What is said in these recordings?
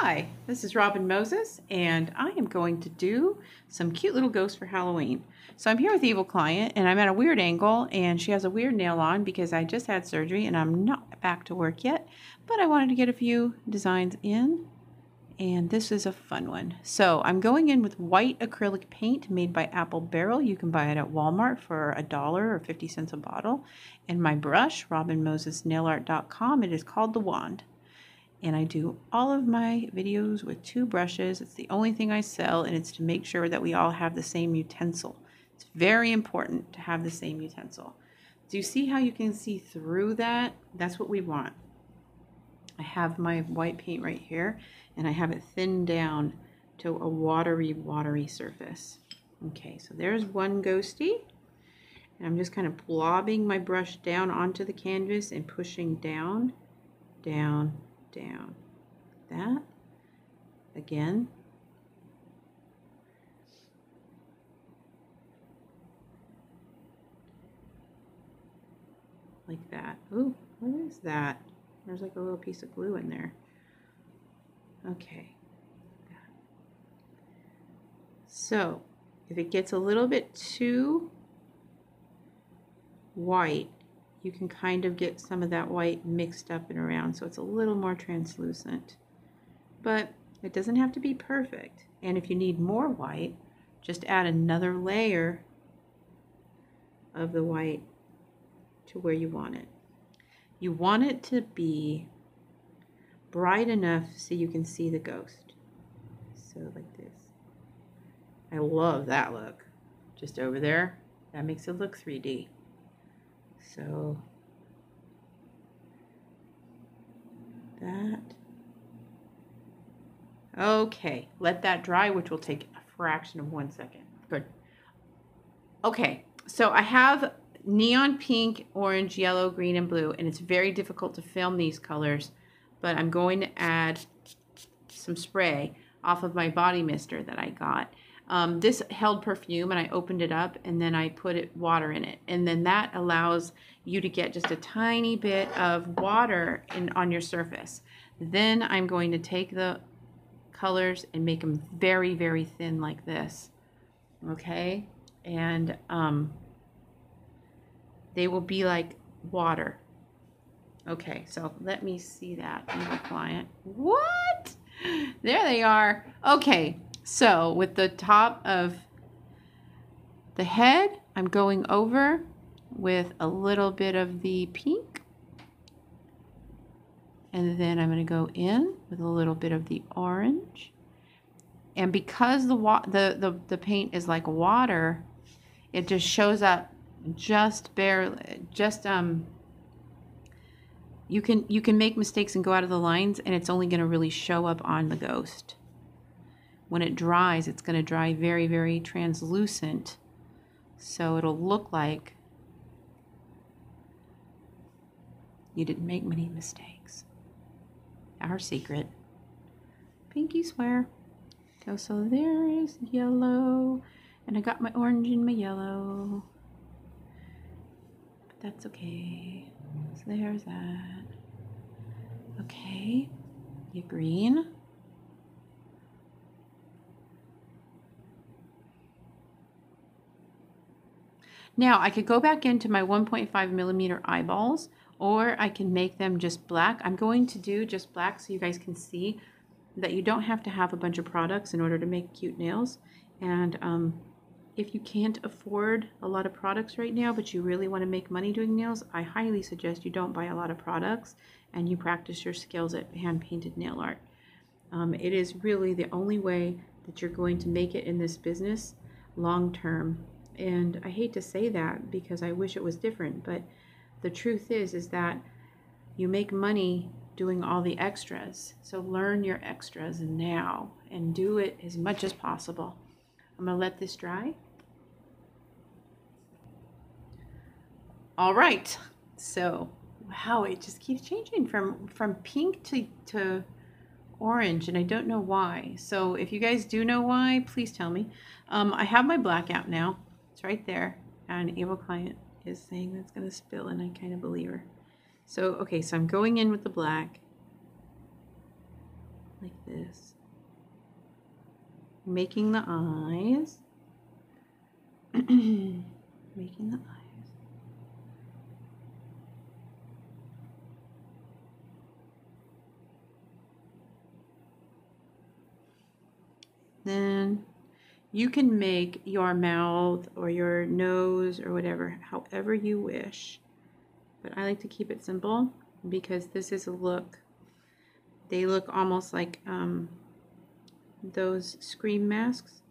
Hi, this is Robin Moses, and I am going to do some cute little ghosts for Halloween. So I'm here with Evil Client, and I'm at a weird angle, and she has a weird nail on because I just had surgery and I'm not back to work yet, but I wanted to get a few designs in, and this is a fun one. So I'm going in with white acrylic paint made by Apple Barrel. You can buy it at Walmart for $1 or 50 cents a bottle. And my brush, robinmosesnailart.com, it is called the Wand. And I do all of my videos with 2 brushes. It's the only thing I sell, and it's to make sure that we all have the same utensil. It's very important to have the same utensil. Do you see how you can see through that? That's what we want. I have my white paint right here, and I have it thinned down to a watery surface. Okay, so there's one ghosty. And I'm just kind of blobbing my brush down onto the canvas and pushing down, down, down. That again. Like that. Ooh, what is that? There's like a little piece of glue in there. Okay. So if it gets a little bit too white, you can kind of get some of that white mixed up and around, so it's a little more translucent. But it doesn't have to be perfect. And if you need more white, just add another layer of the white to where you want it. You want it to be bright enough so you can see the ghost. So like this. I love that look. Just over there, that makes it look 3D. So that. Okay, let that dry, which will take a fraction of 1 second. Good. Okay, so I have neon pink, orange, yellow, green, and blue, and it's very difficult to film these colors, but I'm going to add some spray off of my body mister that I got. This held perfume, and I opened it up, and then I put water in it, and then that allows you to get just a tiny bit of water on your surface. Then I'm going to take the colors and make them very, very thin like this. Okay, and they will be like water. Okay, so let me see that, Evil Client. What? There they are. Okay. So with the top of the head, I'm going over with a little bit of the pink. And then I'm going to go in with a little bit of the orange. And because the paint is like water, it just shows up just barely, you can make mistakes and go out of the lines, and it's only going to really show up on the ghost. When it dries, it's going to dry very, very translucent. So it'll look like you didn't make many mistakes. Our secret. Pinky swear. Okay, so there is yellow. And I got my orange and my yellow. But that's okay. So there's that. Okay. Your green. Now, I could go back into my 1.5 millimeter eyeballs, or I can make them just black. I'm going to do just black so you guys can see that you don't have to have a bunch of products in order to make cute nails. And if you can't afford a lot of products right now, but you really want to make money doing nails, I highly suggest you don't buy a lot of products and you practice your skills at hand-painted nail art. It is really the only way that you're going to make it in this business long-term. And I hate to say that because I wish it was different, but the truth is that you make money doing all the extras. So learn your extras now and do it as much as possible. I'm going to let this dry. All right. So, wow, it just keeps changing from pink to orange, and I don't know why. So if you guys do know why, please tell me. I have my black out now. It's right there, and Evil Client is saying that's going to spill, and I kind of believe her. So, okay, so I'm going in with the black. like this. Making the eyes. Making the eyes. Then you can make your mouth or your nose or whatever, however you wish. But I like to keep it simple because this is a look. They look almost like those Scream masks.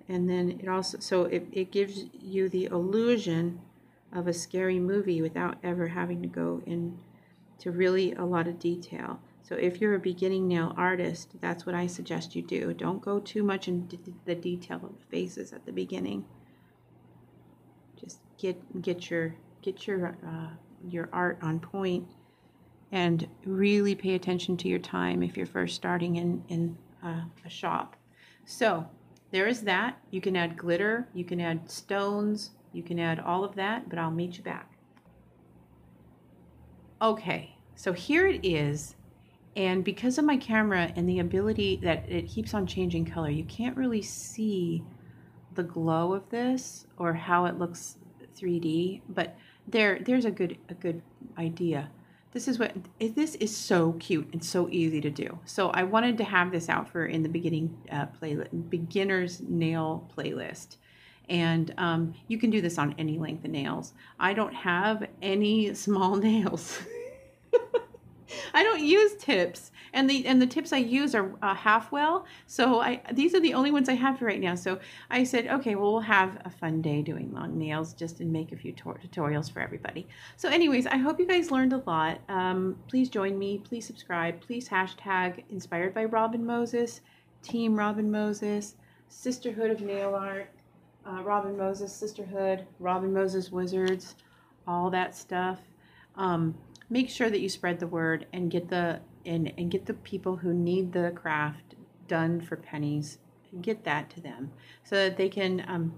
And then it also, so it gives you the illusion of a scary movie without ever having to go into really a lot of detail. So if you're a beginning nail artist, that's what I suggest you do. Don't go too much into the detail of the faces at the beginning. Just get your art on point, and really pay attention to your time if you're first starting in a shop. So there is that. You can add glitter, you can add stones, you can add all of that, but I'll meet you back. Okay, so here it is. And because of my camera and the ability that it keeps on changing color, you can't really see the glow of this or how it looks 3D, but there's a good idea. This is so cute and so easy to do. So I wanted to have this out for in the beginner's nail playlist. And you can do this on any length of nails. I don't have any small nails. I don't use tips, and the tips I use are half well. So these are the only ones I have for right now. So I said, okay, well, we'll have a fun day doing long nails, just to make a few tutorials for everybody. So anyways, I hope you guys learned a lot. Please join me. Please subscribe. Please hashtag Inspired by Robin Moses, Team Robin Moses, Sisterhood of Nail Art, Robin Moses Sisterhood, Robin Moses Wizards, all that stuff. Make sure that you spread the word and get the people who need the craft done for pennies. Get that to them so that they can.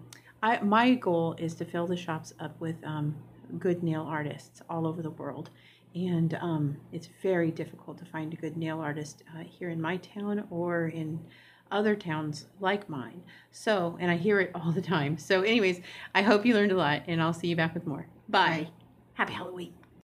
My goal is to fill the shops up with good nail artists all over the world, and it's very difficult to find a good nail artist here in my town or in other towns like mine. So, and I hear it all the time. So, anyways, I hope you learned a lot, and I'll see you back with more. Bye. Happy Halloween.